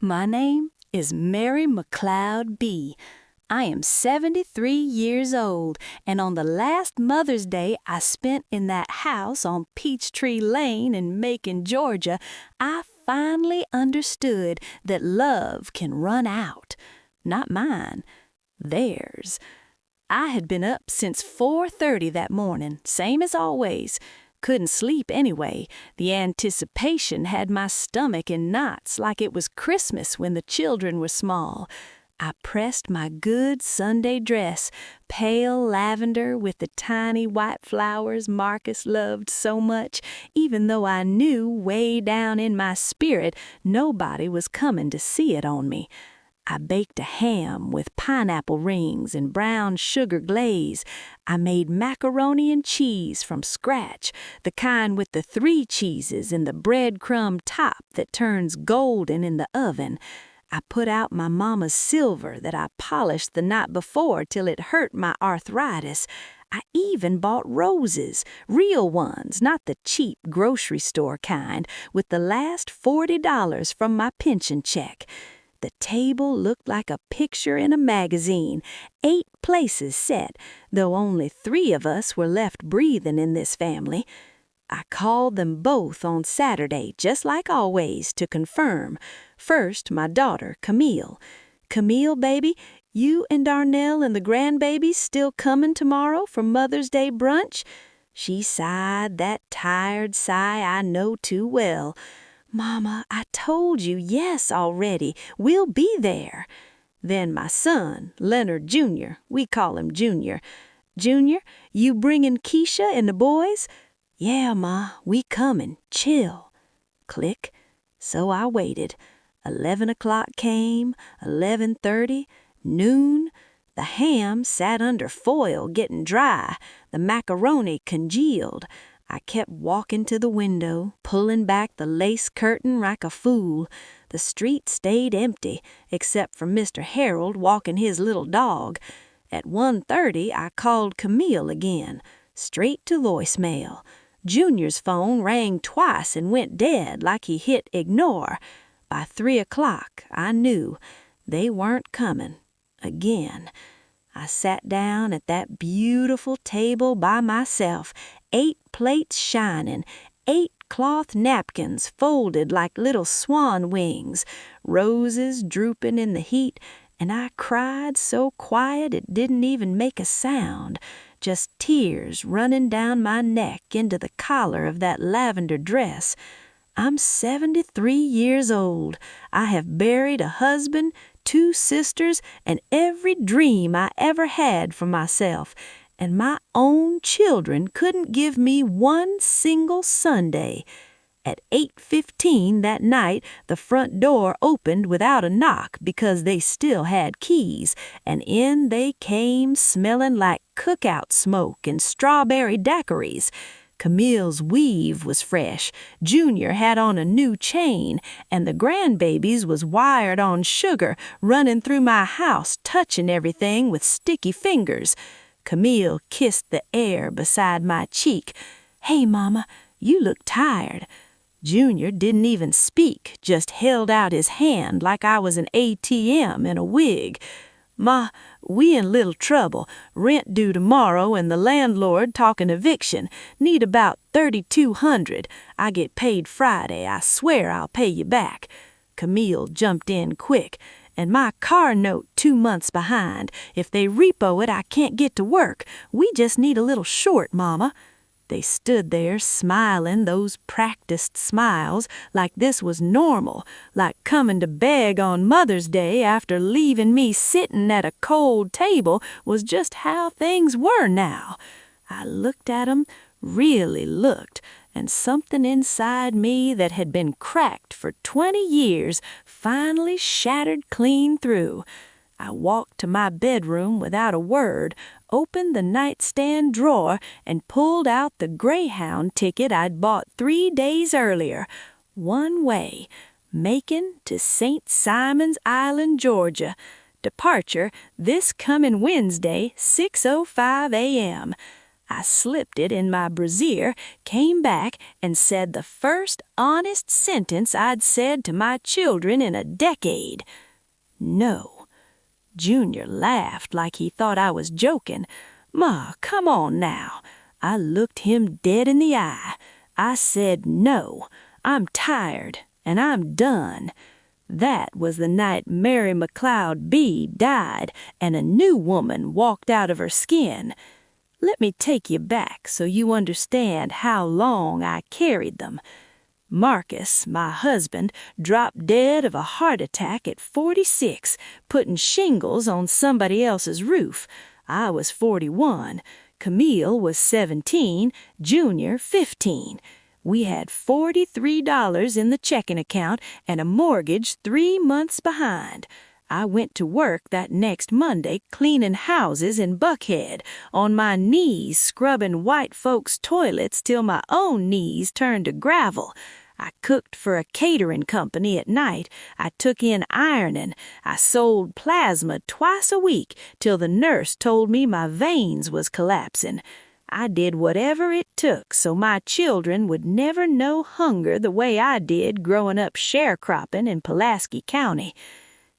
My name is Mary McLeod.B. I am 73 years old, and on the last Mother's Day I spent in that house on Peachtree Lane in Macon, Georgia, I finally understood that love can run out. Not mine, theirs. I had been up since 4:30 that morning, same as always. Couldn't sleep anyway. The anticipation had my stomach in knots like it was Christmas when the children were small. I pressed my good Sunday dress, pale lavender with the tiny white flowers Marcus loved so much, even though I knew way down in my spirit nobody was coming to see it on me. I baked a ham with pineapple rings and brown sugar glaze. I made macaroni and cheese from scratch, the kind with the 3 cheeses and the breadcrumb top that turns golden in the oven. I put out my mama's silver that I polished the night before till it hurt my arthritis. I even bought roses, real ones, not the cheap grocery store kind, with the last $40 from my pension check. The table looked like a picture in a magazine, 8 places set, though only 3 of us were left breathing in this family. I called them both on Saturday, just like always, to confirm. First, my daughter, Camille. "Camille, baby, you and Darnell and the grandbabies still coming tomorrow for Mother's Day brunch?" She sighed that tired sigh I know too well. "Mama, I told you yes already. We'll be there." Then my son, Leonard Jr., we call him Junior. "Junior, you bringin' Keisha and the boys?" "Yeah, Ma, we comin'. Chill." Click. So I waited. 11 o'clock came, 11:30, noon. The ham sat under foil getting dry. The macaroni congealed. I kept walking to the window, pulling back the lace curtain like a fool. The street stayed empty, except for Mr. Harold walking his little dog. At 1:30, I called Camille again, straight to voicemail. Junior's phone rang twice and went dead like he hit ignore. By 3 o'clock, I knew they weren't coming again. I sat down at that beautiful table by myself, 8 plates shining, 8 cloth napkins folded like little swan wings, roses drooping in the heat, and I cried so quiet it didn't even make a sound, just tears running down my neck into the collar of that lavender dress. I'm 73 years old. I have buried a husband, 2 sisters, and every dream I ever had for myself, and my own children couldn't give me one single Sunday. At 8:15 that night, the front door opened without a knock because they still had keys, and in they came smelling like cookout smoke and strawberry daiquiris. Camille's weave was fresh, Junior had on a new chain, and the grandbabies was wired on sugar, running through my house, touching everything with sticky fingers. Camille kissed the air beside my cheek. "Hey, Mama, you look tired." Junior didn't even speak, just held out his hand like I was an ATM in a wig. "Ma, we in little trouble. Rent due tomorrow and the landlord talking eviction. Need about $3,200. I get paid Friday. I swear I'll pay you back." Camille jumped in quick. "And my car note 2 months behind. If they repo it, I can't get to work. We just need a little short, Mama." They stood there smiling those practiced smiles like this was normal, like coming to beg on Mother's Day after leaving me sitting at a cold table was just how things were now. I looked at 'em, really looked, and something inside me that had been cracked for 20 years finally shattered clean through. I walked to my bedroom without a word, opened the nightstand drawer, and pulled out the Greyhound ticket I'd bought 3 days earlier. One way, Macon to St. Simon's Island, Georgia. Departure this coming Wednesday, 6:05 a.m. I slipped it in my brassiere, came back, and said the first honest sentence I'd said to my children in a decade. No. Junior laughed like he thought I was joking. "Ma, come on now." I looked him dead in the eye. I said no. I'm tired, and I'm done. That was the night Mary McLeod.B died, and a new woman walked out of her skin. Let me take you back so you understand how long I carried them. Marcus, my husband, dropped dead of a heart attack at 46, putting shingles on somebody else's roof. I was 41. Camille was 17, Junior 15. We had $43 in the checking account and a mortgage 3 months behind. I went to work that next Monday cleaning houses in Buckhead, on my knees scrubbing white folks' toilets till my own knees turned to gravel. I cooked for a catering company at night. I took in ironing. I sold plasma twice a week till the nurse told me my veins was collapsing. I did whatever it took so my children would never know hunger the way I did growing up sharecropping in Pulaski County.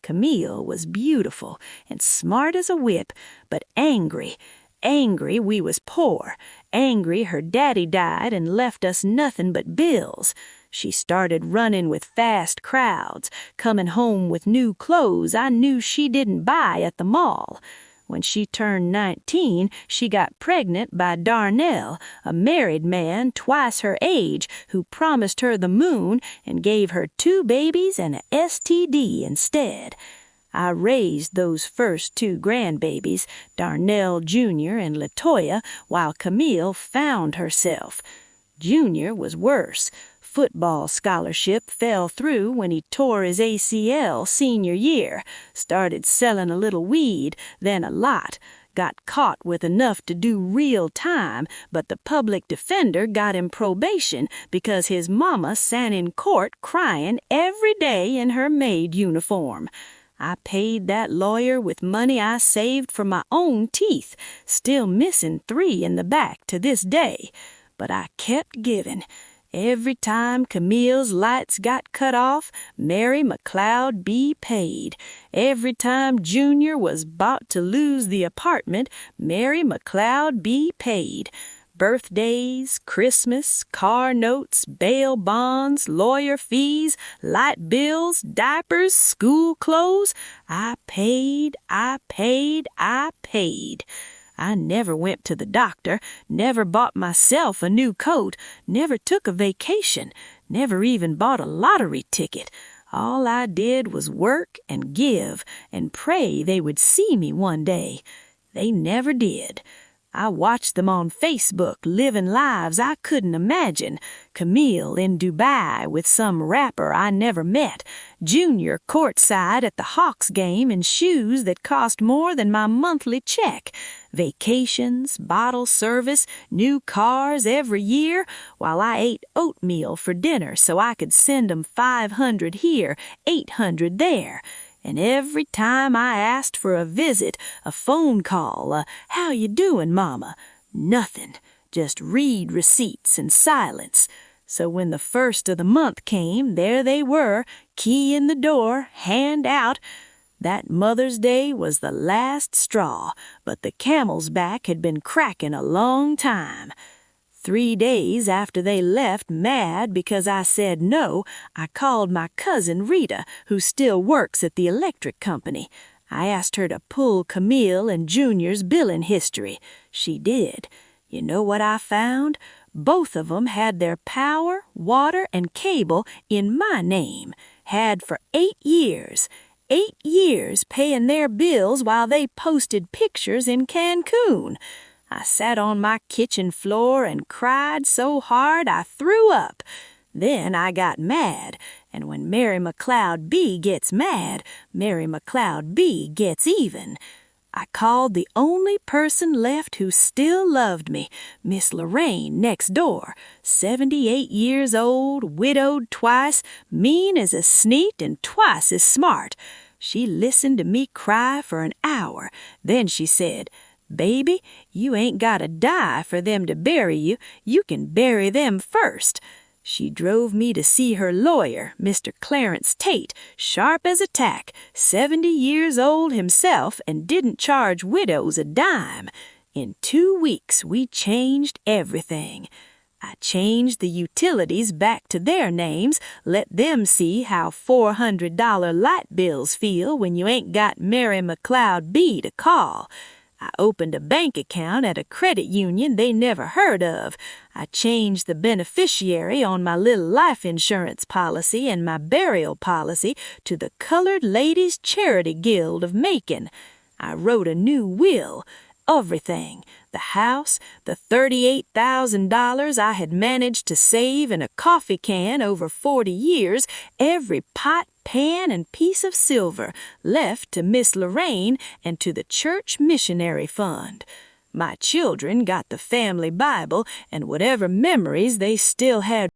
Camille was beautiful and smart as a whip, but angry. Angry we was poor. Angry her daddy died and left us nothing but bills. She started running with fast crowds, coming home with new clothes I knew she didn't buy at the mall. When she turned 19, she got pregnant by Darnell, a married man twice her age who promised her the moon and gave her 2 babies and a STD instead. I raised those first 2 grandbabies, Darnell Jr. and Latoya, while Camille found herself. Junior was worse. Football scholarship fell through when he tore his ACL senior year, started selling a little weed, then a lot, got caught with enough to do real time, but the public defender got him probation because his mama sat in court crying every day in her maid uniform. I paid that lawyer with money I saved from my own teeth, still missing 3 in the back to this day, but I kept giving. Every time Camille's lights got cut off, Mary McLeod.B paid. Every time Junior was about to lose the apartment, Mary McLeod.B paid. Birthdays, Christmas, car notes, bail bonds, lawyer fees, light bills, diapers, school clothes. I paid. I never went to the doctor, never bought myself a new coat, never took a vacation, never even bought a lottery ticket. All I did was work and give and pray they would see me one day. They never did. I watched them on Facebook living lives I couldn't imagine. Camille in Dubai with some rapper I never met. Junior courtside at the Hawks game in shoes that cost more than my monthly check. Vacations, bottle service, new cars every year, while I ate oatmeal for dinner so I could send 'em 500 here, 800 there. And every time I asked for a visit, a phone call, "How you doing, Mama?" Nothing, just read receipts and silence. So when the first of the month came, there they were, key in the door, hand out. That Mother's Day was the last straw, but the camel's back had been cracking a long time. 3 days after they left, mad because I said no, I called my cousin Rita, who still works at the electric company. I asked her to pull Camille and Junior's billing history. She did. You know what I found? Both of 'em had their power, water, and cable in my name. Had for 8 years. 8 years paying their bills while they posted pictures in Cancun. I sat on my kitchen floor and cried so hard I threw up. Then I got mad, and when Mary McLeod.B gets mad, Mary McLeod.B gets even. I called the only person left who still loved me, Miss Lorraine next door, 78 years old, widowed twice, mean as a sneak and twice as smart. She listened to me cry for an hour. Then she said, Baby, you ain't gotta die for them to bury you. You can bury them first. She drove me to see her lawyer, Mr. Clarence Tate, sharp as a tack, 70 years old himself, and didn't charge widows a dime. In 2 weeks, we changed everything. I changed the utilities back to their names, let them see how $400 light bills feel when you ain't got Mary McLeod.B to call. I opened a bank account at a credit union they never heard of. I changed the beneficiary on my little life insurance policy and my burial policy to the Colored Ladies Charity Guild of Macon. I wrote a new will. Everything, the house, the $38,000 I had managed to save in a coffee can over 40 years, every pot, pan, and piece of silver left to Miss Lorraine and to the Church Missionary Fund. My children got the family Bible and whatever memories they still had